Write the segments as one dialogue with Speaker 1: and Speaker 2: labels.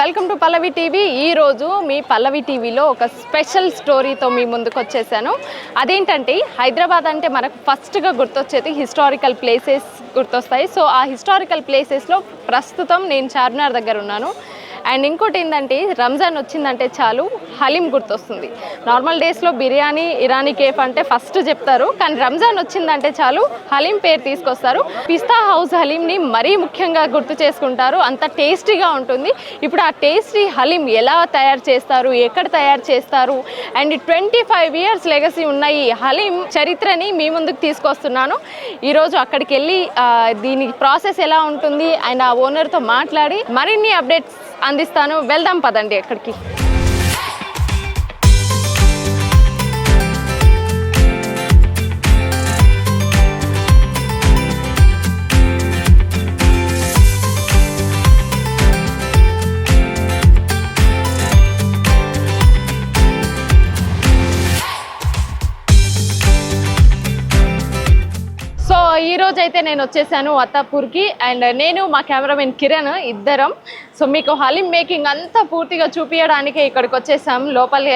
Speaker 1: Welcome to Pallavi TV. ఈరోజు మీ పల్లవి టీవీలో ఒక స్పెషల్ స్టోరీతో మీ ముందుకు వచ్చేసాను. అదేంటంటే హైదరాబాద్ అంటే మనకు ఫస్ట్గా గుర్తొచ్చేది హిస్టారికల్ ప్లేసెస్ గుర్తొస్తాయి. సో ఆ హిస్టారికల్ ప్లేసెస్లో ప్రస్తుతం నేను చార్మినార్ దగ్గర ఉన్నాను. అండ్ ఇంకోటి ఏంటంటే రంజాన్ వచ్చిందంటే చాలు హలీం గుర్తొస్తుంది. నార్మల్ డేస్లో బిర్యానీ, ఇరానీ కేఫ్ అంటే ఫస్ట్ చెప్తారు, కానీ రంజాన్ వచ్చిందంటే చాలు హలీం పేరు తీసుకొస్తారు. పిస్తా హౌస్ హలీంని మరీ ముఖ్యంగా గుర్తు చేసుకుంటారు, అంత టేస్టీగా ఉంటుంది. ఇప్పుడు ఆ టేస్టీ హలీం ఎలా తయారు చేస్తారు, ఎక్కడ తయారు చేస్తారు, అండ్ 25 years లెగసీ ఉన్న ఈ హలీం చరిత్రని మీ ముందుకు తీసుకొస్తున్నాను. ఈరోజు అక్కడికి వెళ్ళి దీని ప్రాసెస్ ఎలా ఉంటుంది అండ్ ఆ ఓనర్తో మాట్లాడి మరిన్ని అప్డేట్స్ అందిస్తాను. వెళ్దాం పదండి అక్కడికి. సో ఈరోజు అయితే నేను వచ్చేసాను అత్తాపూర్కి. అండ్ నేను మా కెమెరామెన్ కిరణ్ ఇద్దరం. సో మీకు హలీం మేకింగ్ అంతా పూర్తిగా చూపించడానికే ఇక్కడికి వచ్చేసాం. లోపల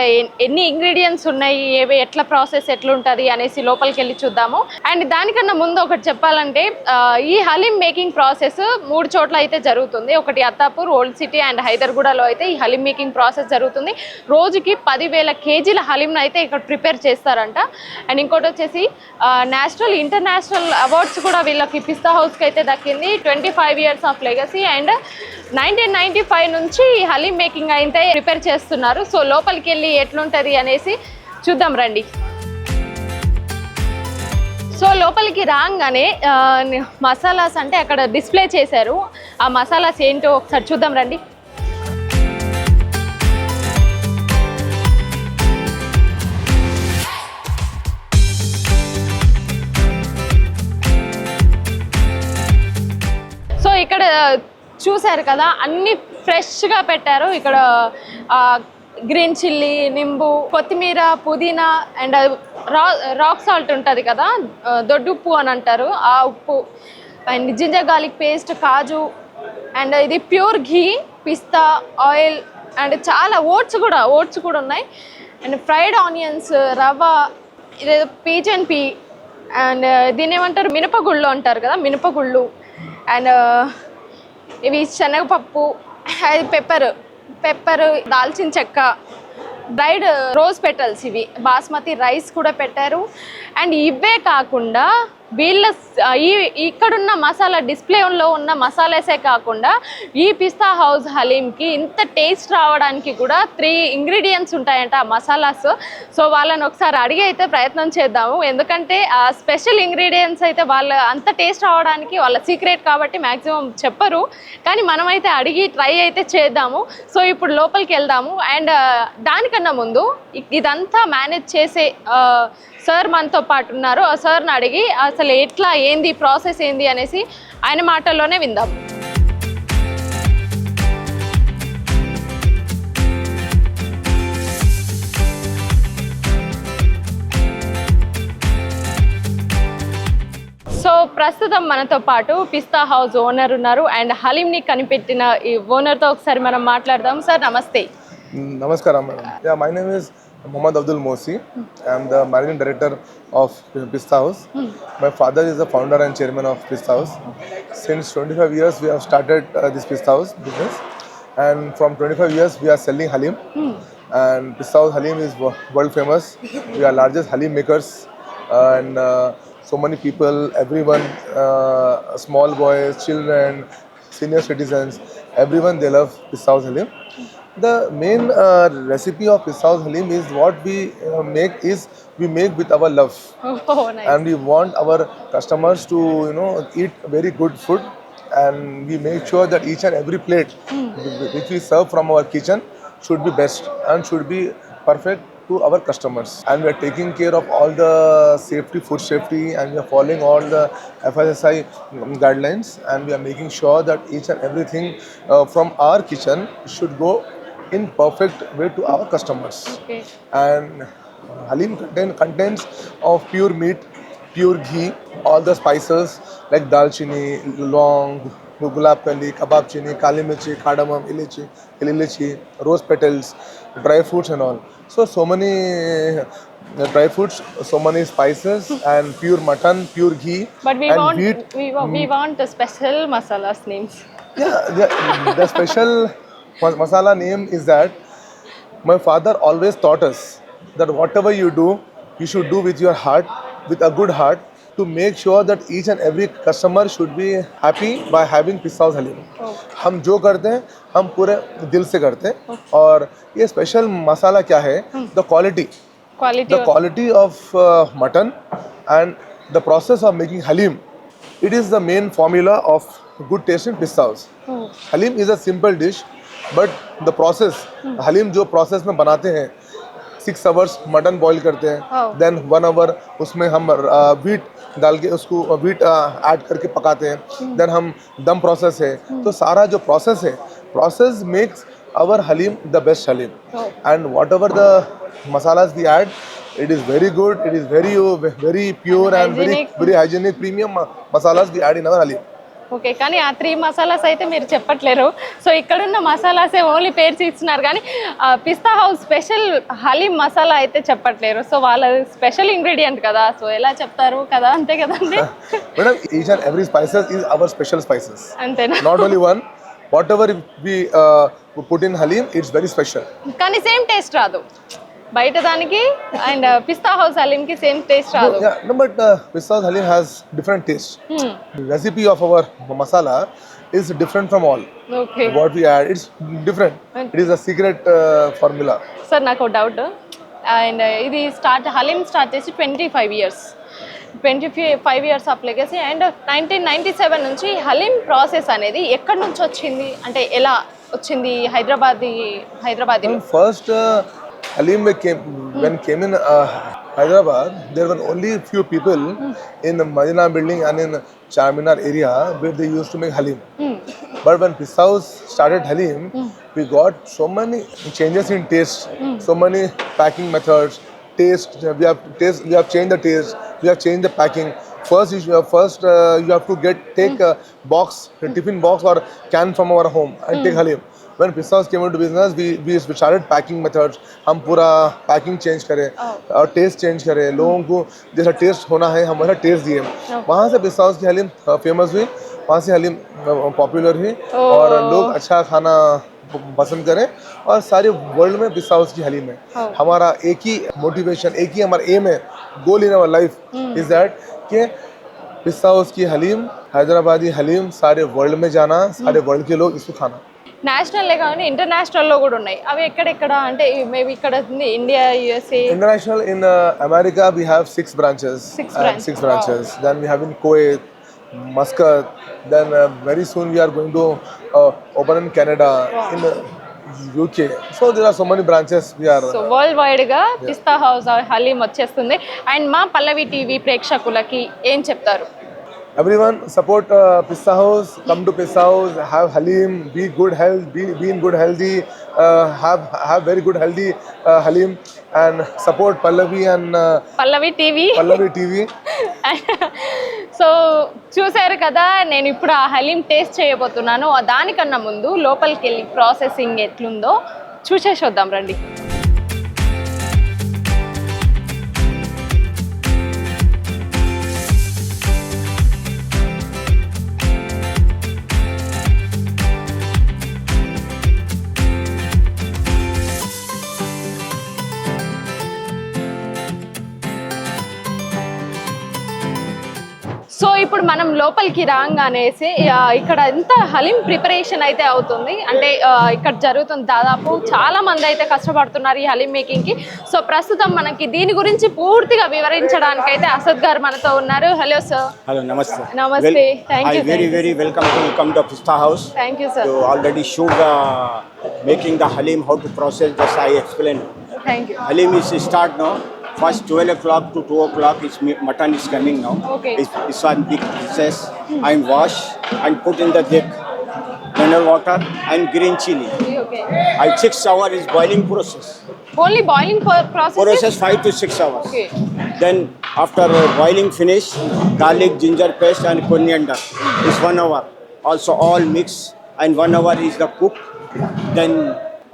Speaker 1: ఎన్ని ఇంగ్రీడియంట్స్ ఉన్నాయి, ఏవి, ఎట్లా ప్రాసెస్ ఎట్లుంటుంది అనేసి లోపలికి వెళ్ళి చూద్దాము. అండ్ దానికన్నా ముందు ఒకటి చెప్పాలంటే ఈ హలీం మేకింగ్ ప్రాసెస్ 3 చోట్ల అయితే జరుగుతుంది. ఒకటి అత్తాపూర్, ఓల్డ్ సిటీ అండ్ హైదర్గూడలో అయితే ఈ హలీం మేకింగ్ ప్రాసెస్ జరుగుతుంది. రోజుకి 10,000 kgల హలీంను అయితే ఇక్కడ ప్రిపేర్ చేస్తారంట. అండ్ ఇంకోటి వచ్చేసి నేషనల్, ఇంటర్నేషనల్ అవార్డ్స్ కూడా వీళ్ళకి పిస్తా హౌస్కి అయితే దక్కింది. 25 years ఆఫ్ లెగసీ అండ్ 1995 నుంచి హలీం మేకింగ్ అయితే ప్రిపేర్ చేస్తున్నారు. సో లోపలికి వెళ్ళి ఎట్లుంటుంది అనేసి చూద్దాం రండి. సో లోపలికి రాగానే మసాలాస్ అంటే అక్కడ డిస్ప్లే చేశారు. ఆ మసాలాస్ ఏంటో ఒకసారి చూద్దాం రండి. సో ఇక్కడ చూసారు కదా, అన్ని ఫ్రెష్గా పెట్టారు. ఇక్కడ గ్రీన్ చిల్లీ, నింబు, కొత్తిమీర, పుదీనా అండ్ రాక్ సాల్ట్ ఉంటుంది కదా, దొడ్డుప్పు అని అంటారు, ఆ ఉప్పు అండ్ జింజర్ గార్లిక్ పేస్ట్, కాజు అండ్ ఇది ప్యూర్ ఘీ, పిస్తా ఆయిల్ అండ్ చాలా ఓట్స్ కూడా ఉన్నాయి. అండ్ ఫ్రైడ్ ఆనియన్స్, రవ్వ, ఇదేదో పీచ్ అండ్ పీ అండ్ దీని ఏమంటారు, మినపగుళ్ళు అంటారు కదా, మినపగుళ్ళు అండ్ ఇవి శనగపప్పు, అది పెప్పర్, దాల్చిన చెక్క, డ్రైడ్ రోజ్ పెటల్స్, ఇవి బాస్మతి రైస్ కూడా పెట్టారు. అండ్ ఇవే కాకుండా వీళ్ళ ఇక్కడున్న మసాలా, డిస్ప్లేలో ఉన్న మసాలాసే కాకుండా ఈ పిస్తా హౌస్ హలీంకి ఇంత టేస్ట్ రావడానికి కూడా 3 ఇంగ్రీడియంట్స్ ఉంటాయంట ఆ మసాలాస్. సో వాళ్ళని ఒకసారి అడిగి అయితే ప్రయత్నం చేద్దాము, ఎందుకంటే ఆ స్పెషల్ ఇంగ్రీడియంట్స్ అయితే వాళ్ళ అంత టేస్ట్ రావడానికి వాళ్ళ సీక్రెట్ కాబట్టి మ్యాక్సిమం చెప్పరు, కానీ మనమైతే అడిగి ట్రై అయితే చేద్దాము. సో ఇప్పుడు లోపలికి వెళ్దాము. అండ్ దానికన్నా ముందు ఇదంతా మేనేజ్ చేసే సార్ మనతో పాటు ఉన్నారు. ఆ సార్ని అడిగి అసలు ఎట్లా, ఏంది ప్రాసెస్ ఏంది అనేసి ఆయన మాటల్లోనే విందాం. సో ప్రస్తుతం మనతో పాటు పిస్తా హౌస్ ఓనర్ ఉన్నారు అండ్ హలీంని కనిపెట్టిన ఈ ఓనర్తో ఒకసారి మనం మాట్లాడదాం. సార్ నమస్తే.
Speaker 2: నమస్కారం madam. My name is Mohammad Abdul Mosi. I am the managing director of Pista House. My father is the founder and chairman of Pista House. Since 25 years we have started this Pista House business, and from 25 years we are selling halim. And Pista House halim is world famous. We are largest halim makers, and so many people, everyone, small boys, children, senior citizens, everyone, they love Pista House halim. The main recipe of Pista House halim is what we make with our love.
Speaker 1: Oh, nice.
Speaker 2: And we want our customers to eat very good food, and we make sure that each and every plate which we serve from our kitchen should be best and should be perfect to our customers. And we are taking care of all the safety, food safety, and we are following all the FSSAI guidelines, and we are making sure that each and everything from our kitchen should go in perfect way to our customers.
Speaker 1: Okay.
Speaker 2: And halim contains of pure meat, pure ghee, all the spices like dalchini, long, gulab kandi, kebab chini, kali mirchi, cardamom, ilichi, rose petals, dry fruits and all. So many dry fruits, so many spices, and pure mutton, pure ghee,
Speaker 1: But we
Speaker 2: and
Speaker 1: want
Speaker 2: wheat.
Speaker 1: we want the special masalas names.
Speaker 2: Yeah, the special masala name is that my father always taught us that whatever you do, you should do with your heart, with a good heart, to make sure that each and every customer should be happy by having Pista House Halim. हम जो करते हैं हम पूरे दिल से करते हैं और ये स्पेशल मसाला क्या है the quality
Speaker 1: Quality.
Speaker 2: the quality of mutton and the process of making halim. It is the main formula of good taste in Pista House. Halim is a simple dish, but the process, halim जो process में बनाते हैं 6 hours mutton boil करते हैं, then 1 hour उसमें हम wheat डाल के उसको वीट ऐड करके पकाते हैं, देन हम दम प्रोसेस है. तो सारा जो प्रोसेस है, process makes our halim the best halim. And whatever the masalas we add, it is very good, it is very pure and
Speaker 1: hygienic.
Speaker 2: very hygienic premium masalas we add in our halim.
Speaker 1: Okay, కానీ ఆ 3 మసాలాస్ అయితే మీరు చెప్పట్లేరు. So ఇక్కడున్న మసాలాసే only పేర్చి ఇస్తున్నారు, కానీ పిస్తా house special haleem masala అయితే చెప్పట్లేరు. So వాళ్ళ స్పెషల్ ఇంగ్రీడియంట్ కదా, సో ఎలా చెప్తారు కదా, అంతే కదండి.
Speaker 2: Madam, each and every spices is our special spices.
Speaker 1: అంతేనా?
Speaker 2: Not only one, whatever we put in halim, it's very special.
Speaker 1: కానీ సేమ్ టేస్ట్ రాదు బయట దానికి అండ్ పిస్తా హౌస్ హలీంకి సేమ్ టేస్ట్ రాదు.
Speaker 2: Yeah, no, but Pista House halim has different taste. The recipe of our masala is different from all.
Speaker 1: Okay
Speaker 2: What we add, it's different. It is a secret formula.
Speaker 1: Sir నాకు doubt, and ఇది haleem start చేసి 25 years, 25 years of legacy. And 1997 నుంచి haleem process అనేది ఎక్కడి నుంచి వచ్చింది, అంటే ఎలా వచ్చింది Hyderabad?
Speaker 2: First, halim when came in Hyderabad, there were only few people in the Madina building and in Charminar area where they used to make halim. But when Pista House started halim, we got so many changes in taste, so many packing methods, taste. We have changed the taste. We have changed the packing. First, you have to take a box, a tiffin box or can from our home and take halim. When Pista House came into business, we started packing methods. हम पूरा packing change करें और taste change करें. लोगों को जैसा taste होना है हम वैसा taste दिए. वहाँ से Pista House की हलीम फेमस हुई, वहाँ से हलीम पॉपुलर हुई और लोग अच्छा खाना पसंद करें और सारे वर्ल्ड में Pista House की हलीम है. हमारा एक ही मोटिवेशन, एक ही हमारा एम है, goal in our life is that कि Pista House की हलीम, हैदराबादी हलीम सारे वर्ल्ड में जाना, सारे वर्ल्ड के लोग इसको खाना.
Speaker 1: నేషనల్ కానీ ఇంటర్నేషనల్లో కూడా ఉన్నాయి. అవి ఎక్కడెక్కడ అంటే మేబీ ఇక్కడ ఉంది India, USA.
Speaker 2: International in America we have 6 branches. Six branches. Then we have in Kuwait, Muscat. Then very soon we are going to open in Canada, in UK. So there are so many branches we are.
Speaker 1: So world wide గా పిస్తా house haleem వచ్చేస్తుంది. And మా పల్లవి TV ప్రేక్షకులకి ఏం చెప్తారు?
Speaker 2: Everyone support Pista House. Come to Pista House. Have halim. Be good health. Be in good healthy. Have very good healthy halim and support Pallavi and
Speaker 1: Pallavi TV. So చూసారు కదా, నేను ఇప్పుడు ఆ haleem taste చేయబోతున్నాను. దానికన్నా ముందు లోపలికి వెళ్ళి ప్రాసెసింగ్ ఎట్లుందో చూసేసి వద్దాం రండి. సో ఇప్పుడు మనం లోపలికి రాగానేసి ఇక్కడ ఎంత హలీం ప్రిపరేషన్ అయితే అవుతుంది, అంటే ఇక్కడ జరుగుతుంది. దాదాపు చాలా మంది అయితే కష్టపడుతున్నారు ఈ హలీం మేకింగ్ కి. సో ప్రస్తుతం మనకి దీని గురించి పూర్తిగా వివరించడానికి అయితే అసద్ గారు మనతో ఉన్నారు. Hello sir.
Speaker 3: Hello, namaste.
Speaker 1: నమస్తే. Thank you.
Speaker 3: Very welcome to come to Pista House.
Speaker 1: Thank you sir.
Speaker 3: You already showed the making the halim, how to process. Just I explained.
Speaker 1: Thank you.
Speaker 3: Halim is start now. First 12 o'clock to 2 o'clock, mutton is coming now.
Speaker 1: Okay.
Speaker 3: It's one big pieces. I'm wash and put in the dick. Mineral water and green chili.
Speaker 1: Okay.
Speaker 3: I 6 hours is boiling process.
Speaker 1: Only boiling process.
Speaker 3: Process 5 to 6 hours.
Speaker 1: Okay.
Speaker 3: Then after boiling finish, garlic, ginger paste and coriander is 1 hour. also all mix, and 1 hour is the cook. Then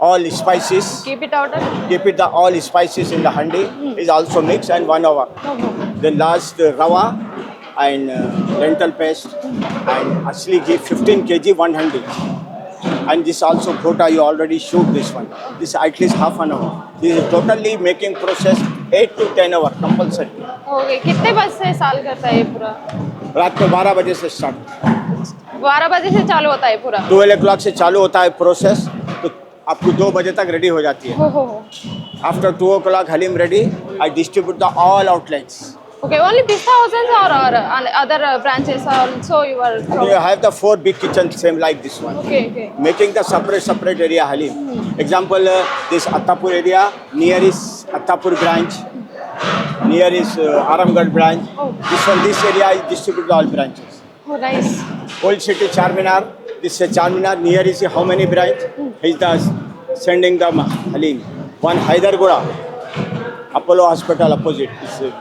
Speaker 3: all spices,
Speaker 1: keep it out.
Speaker 3: keep it the all spices in the handi is also mixed, and 1 hour. Then last rawa and lentil paste and asli ghee 15 kg 1 handi. And this also gota you already shoot this one. This at least half an hour. This is totally making process 8 to 10 hour compulsory.
Speaker 1: Okay, कितने बजे से साल करता है ये पूरा?
Speaker 3: रात को 12 बजे से स्टार्ट,
Speaker 1: 12 बजे से चालू होता है पूरा?
Speaker 3: 12 o'clock से चालू होता है प्रोसेस, तो आपको 2 बजे तक रेडी हो जाती है.
Speaker 1: हो.
Speaker 3: After 2 o'clock Halim ready, I distribute the all outlets.
Speaker 1: Okay, only Pista houses or other branches also you are from?
Speaker 3: You have the 4 big kitchens same like this one.
Speaker 1: Okay.
Speaker 3: Making the separate area Halim. Example, this Attapur area, near is Attapur branch, near is Aramgarh branch.
Speaker 1: Oh.
Speaker 3: This area is distributed all branches.
Speaker 1: Oh, nice.
Speaker 3: Old city Charminar, this is Charminar, near is how many branch? He's the sending the Halim. One Hyderabad, Apollo Hospital opposite, is a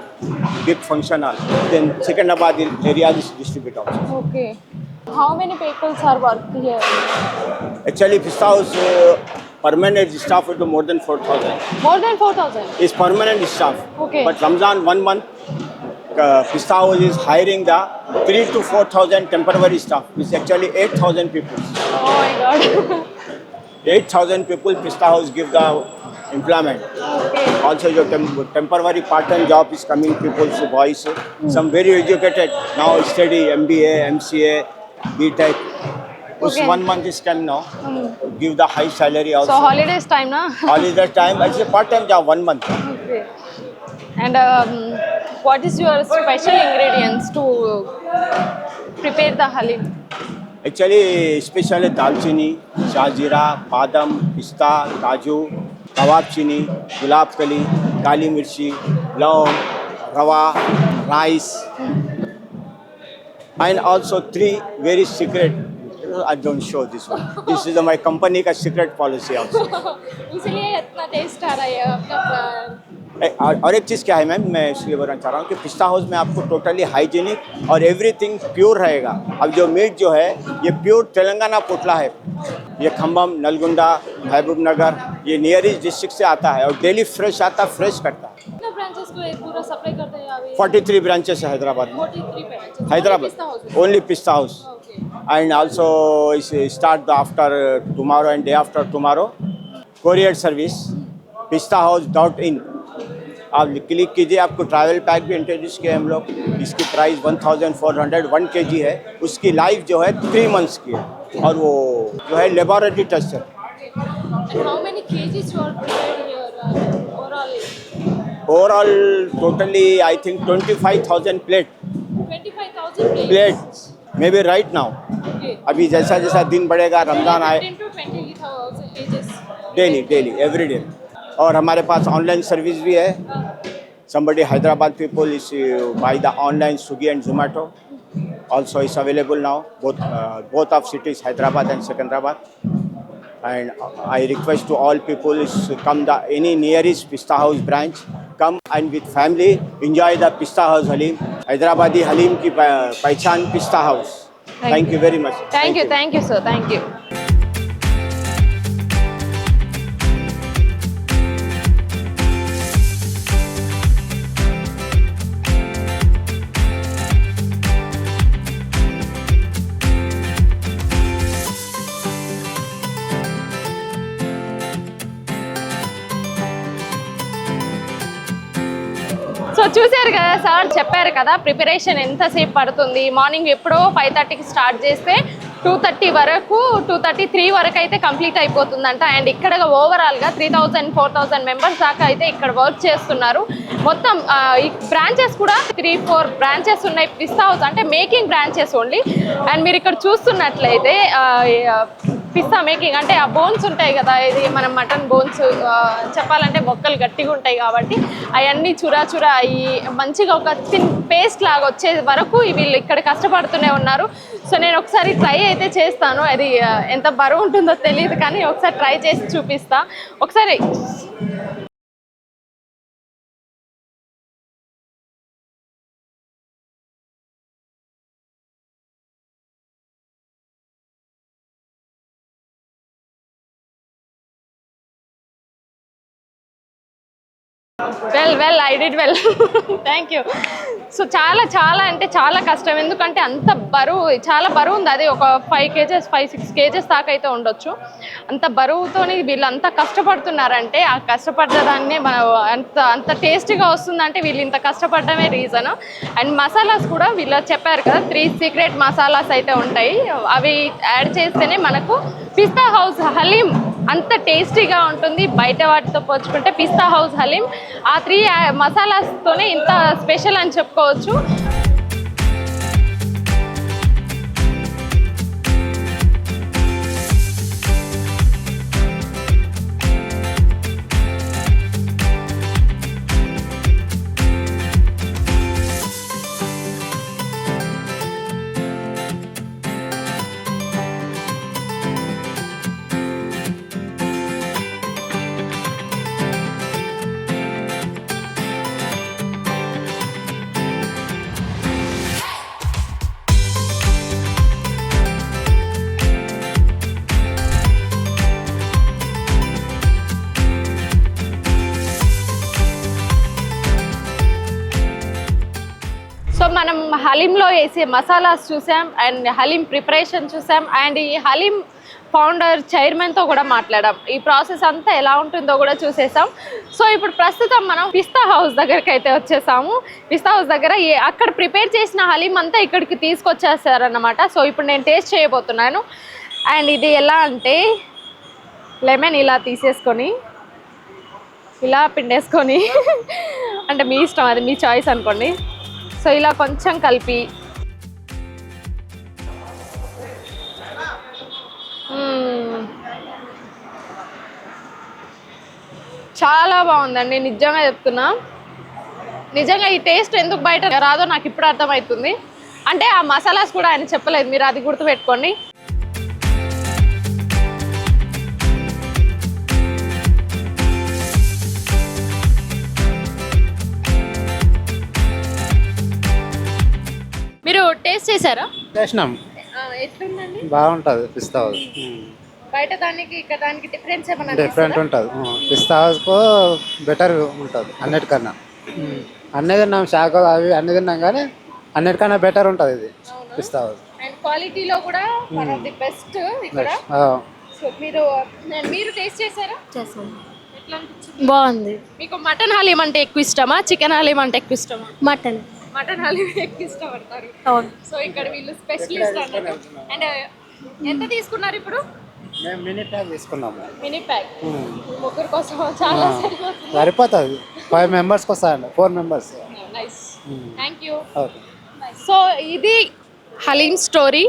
Speaker 3: big function hall. Then Secondabad area is distributed also.
Speaker 1: Okay. How many people are working here?
Speaker 3: Actually, Pista House permanent staff is more than 4,000.
Speaker 1: More than 4,000?
Speaker 3: Is permanent staff.
Speaker 1: Okay.
Speaker 3: But Ramzan 1 month, Pista House is hiring the 3 to 4,000 temporary staff. It's actually 8,000 people.
Speaker 1: Oh my god.
Speaker 3: 8,000 people Pista House give the employment.
Speaker 1: Okay.
Speaker 3: Also your temporary part-time job is coming people's boys. Some very educated now study MBA, MCA, BTech. Us
Speaker 1: Okay.
Speaker 3: 1 month is come now. Give the high salary also.
Speaker 1: So holidays time na?
Speaker 3: Holiday time, it's a part-time job 1 month.
Speaker 1: Okay. And what is your special ingredients to prepare the halim?
Speaker 3: Actually, especially dalchini, shahjeera, badam, pista, kaju, kawab chini, gulab kali, kali mirchi, laung, rawa, rice, and also 3 very secret. I don't show this one. This is my company का secret policy also.
Speaker 1: इसलिए इतना test आ रहा है आपका.
Speaker 3: और एक चीज़ क्या है मैम, मैं इसलिए बोलना चाह रहा हूँ कि पिस्ता हाउस में आपको टोटली हाइजीनिक और एवरीथिंग प्योर रहेगा. अब जो मीट जो है ये प्योर तेलंगाना पोटला है. ये खम्बम, नलगुंडा, महबूब नगर, ये नियरेस्ट डिस्ट्रिक्ट से आता है और डेली फ्रेश आता, फ्रेश करता है.
Speaker 1: कितने ब्रांचेस को एक पूरा सप्लाई करते हैं अभी?
Speaker 3: 43 ब्रांचेस है हैदराबाद में.
Speaker 1: 43 branches.
Speaker 3: हैदराबाद ओनली पिस्ता house.
Speaker 1: Okay.
Speaker 3: And also start after tomorrow and day after tomorrow courier service pistahouse.in. आप क्लिक कीजिए, आपको ट्रैवल पैक भी इंट्रोड्यूस किया हम लोग. इसकी प्राइस 1400 1 kg है. उसकी लाइफ जो है 3 months की है और वो जो है लेबोरेटरी टेस्ट है.
Speaker 1: And how many kgs you are prepared here overall?
Speaker 3: Overall totally I think 25,000 plate
Speaker 1: 25,000
Speaker 3: plates may be right now.
Speaker 1: Okay.
Speaker 3: अभी जैसा जैसा दिन बढ़ेगा रमज़ान आए
Speaker 1: 15 to 20,000 kgs.
Speaker 3: Daily every day. और हमारे पास ऑनलाइन सर्विस भी है. somebody Hyderabad people is buy the online Swiggy and Zomato also is available now both of cities Hyderabad and Secunderabad. And I request to all people is come the any nearest Pista House branch, come and with family enjoy the Pista House Halim. Hyderabadi Halim की पहचान Pista House. Thank you very much.
Speaker 1: Thank you sir, thank you. So చూశారు కదా, sir చెప్పారు కదా preparation ఎంతసేపు పడుతుంది. Morning ఎప్పుడో 5:30కి start చేస్తే 2:30 వరకు 2:33 వరకు అయితే కంప్లీట్ అయిపోతుందంట. అండ్ ఇక్కడ ఓవరాల్గా 3,000 4,000 మెంబర్స్ దాకా అయితే ఇక్కడ వర్క్ చేస్తున్నారు. మొత్తం ఈ బ్రాంచెస్ కూడా 3-4 బ్రాంచెస్ ఉన్నాయి పిస్తా హౌస్ అంటే మేకింగ్ బ్రాంచెస్ ఓన్లీ. అండ్ మీరు ఇక్కడ చూస్తున్నట్లయితే పిస్తా మేకింగ్ అంటే ఆ బోన్స్ ఉంటాయి కదా, ఇది మనం మటన్ బోన్స్ చెప్పాలంటే మొక్కలు గట్టిగా ఉంటాయి కాబట్టి అవన్నీ చురా అయ్యి మంచిగా ఒక థిన్ పేస్ట్ లాగా వచ్చే వరకు వీళ్ళు ఇక్కడ కష్టపడుతూనే ఉన్నారు. సో నేను ఒకసారి ట్రై అయితే చేస్తాను. అది ఎంత బరువు ఉంటుందో తెలియదు కానీ ఒకసారి ట్రై చేసి చూపిస్తా. ఒకసారి well I did well thank you. So చాలా అంటే చాలా కష్టం, ఎందుకంటే అంత చాలా బరువు ఉంది. అది ఒక 5-6 కేజెస్ దాకా అయితే ఉండొచ్చు. అంత బరువుతోని వీళ్ళు అంత కష్టపడుతున్నారంటే ఆ కష్టపడ్డదాన్ని మన అంత టేస్టీగా వస్తుందంటే వీళ్ళు ఇంత కష్టపడడమే రీజన్. అండ్ మసాలాస్ కూడా వీళ్ళు చెప్పారు కదా 3 సీక్రెట్ మసాలాస్ అయితే ఉంటాయి, అవి యాడ్ చేస్తేనే మనకు పిస్తా హౌస్ హలీం అంత టేస్టీగా ఉంటుంది. బయట వాటితో పోల్చుకుంటే పిస్తా హౌస్ హలీం ఆ 3 మసాలాస్తోనే ఇంత స్పెషల్ అని చెప్పుకోవచ్చు. సో మనం హలీంలో వేసే మసాలాస్ చూసాం అండ్ హలీం ప్రిపరేషన్ చూసాం అండ్ ఈ హలీం ఫౌండర్ చైర్మన్తో కూడా మాట్లాడాం. ఈ ప్రాసెస్ అంతా ఎలా ఉంటుందో కూడా చూసేసాం. సో ఇప్పుడు ప్రస్తుతం మనం పిస్తా హౌస్ దగ్గరికి అయితే వచ్చేసాము. పిస్తా హౌస్ దగ్గర అక్కడ ప్రిపేర్ చేసిన హలీం అంతా ఇక్కడికి తీసుకొచ్చేసారన్నమాట. సో ఇప్పుడు నేను టేస్ట్ చేయబోతున్నాను. అండ్ ఇది ఎలా అంటే లెమన్ ఇలా తీసేసుకొని ఇలా పిండేసుకొని అంటే మీ ఇష్టం, అది మీ చాయిస్ అనుకోండి. సో ఇలా కొంచెం కలిపి చాలా బాగుందండి, నిజంగా చెప్తున్నా. నిజంగా ఈ టేస్ట్ ఎందుకు బయట రాదో నాకు ఇప్పుడు అర్థమవుతుంది. అంటే ఆ మసాలాస్ కూడా ఆయన చెప్పలేదు, మీరు అది గుర్తుపెట్టుకోండి. మీరు టేస్ట్ చేశారా?
Speaker 4: చేసినాం,
Speaker 1: ఎట్లుందండి?
Speaker 4: బాగుంటుంది పిస్తా హౌస్.
Speaker 1: బయట దానికి ఇక్కడ దానికి డిఫరెన్స్ ఏమన్నా?
Speaker 4: డిఫరెంట్ ఉంటుంది. పిస్తా హౌస్కు బెటర్ ఉంటుంది అన్నిటికన్నా. అన్నీ తిన్నాం, షాక్ అవి అన్నీ తిన్నాం, కానీ అన్నిటికన్నా బెటర్ ఉంటుంది ఇది పిస్తా హౌస్.
Speaker 1: అండ్ క్వాలిటీలో కూడా వన్ ఆఫ్ ది బెస్ట్ ఇక్కడ. సో మీరు టేస్ట్ చేశారా?
Speaker 5: చేసాను,
Speaker 1: ఎట్లా అనిపించింది?
Speaker 5: బాగుంది.
Speaker 1: మీకు మటన్ హలీం అంటే ఎక్కువ ఇష్టమా, చికెన్ హలీం అంటే ఎక్కువ ఇష్టమా?
Speaker 5: మటన్.
Speaker 1: మటన్ హలీం ఎక్కువ ఇష్టపడతారు.
Speaker 5: అవును.
Speaker 1: సో ఇక్కడ వీళ్ళు స్పెషలిస్ట్ అన్నట్టు. అండ్ ఎంత తీసుకున్నారు ఇప్పుడు?
Speaker 4: మేము మినీ ప్యాక్ తీసుకున్నాము.
Speaker 1: మినీ ప్యాక్ ముగ్గురు కోసం చాలా సరిపోతుంది.
Speaker 4: సరిపోతుంది, 5 మెంబర్స్కి వస్తాయండి, 4 members.
Speaker 1: Nice, thank you.
Speaker 4: Okay.
Speaker 1: So ఇది హలీం స్టోరీ.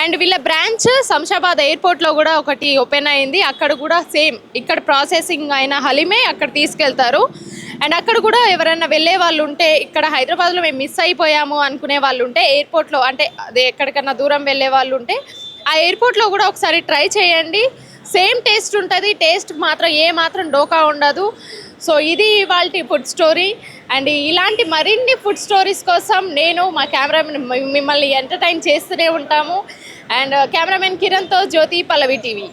Speaker 1: అండ్ వీళ్ళ బ్రాంచ్ శంషాబాద్ ఎయిర్పోర్ట్లో కూడా ఒకటి ఓపెన్ అయింది. అక్కడ కూడా సేమ్ ఇక్కడ ప్రాసెసింగ్ అయిన హలీమే అక్కడ తీసుకెళ్తారు. అండ్ అక్కడ కూడా ఎవరైనా వెళ్ళే వాళ్ళు ఉంటే, ఇక్కడ హైదరాబాద్లో మేము మిస్ అయిపోయాము అనుకునే వాళ్ళు ఉంటే ఎయిర్పోర్ట్లో, అంటే అదే ఎక్కడికన్నా దూరం వెళ్ళే వాళ్ళు ఉంటే ఆ ఎయిర్పోర్ట్లో కూడా ఒకసారి ట్రై చేయండి. సేమ్ టేస్ట్ ఉంటుంది, టేస్ట్ మాత్రం ఏ మాత్రం డోకా ఉండదు. సో ఇది ఇవాల్టి ఫుడ్ స్టోరీ. అండ్ ఇలాంటి మరిన్ని ఫుడ్ స్టోరీస్ కోసం నేను మా కెమెరామెన్ మిమ్మల్ని ఎంటర్టైన్ చేస్తూనే ఉంటాము. అండ్ కెమెరామెన్ కిరణ్తో జ్యోతి, పల్లవి టీవీ.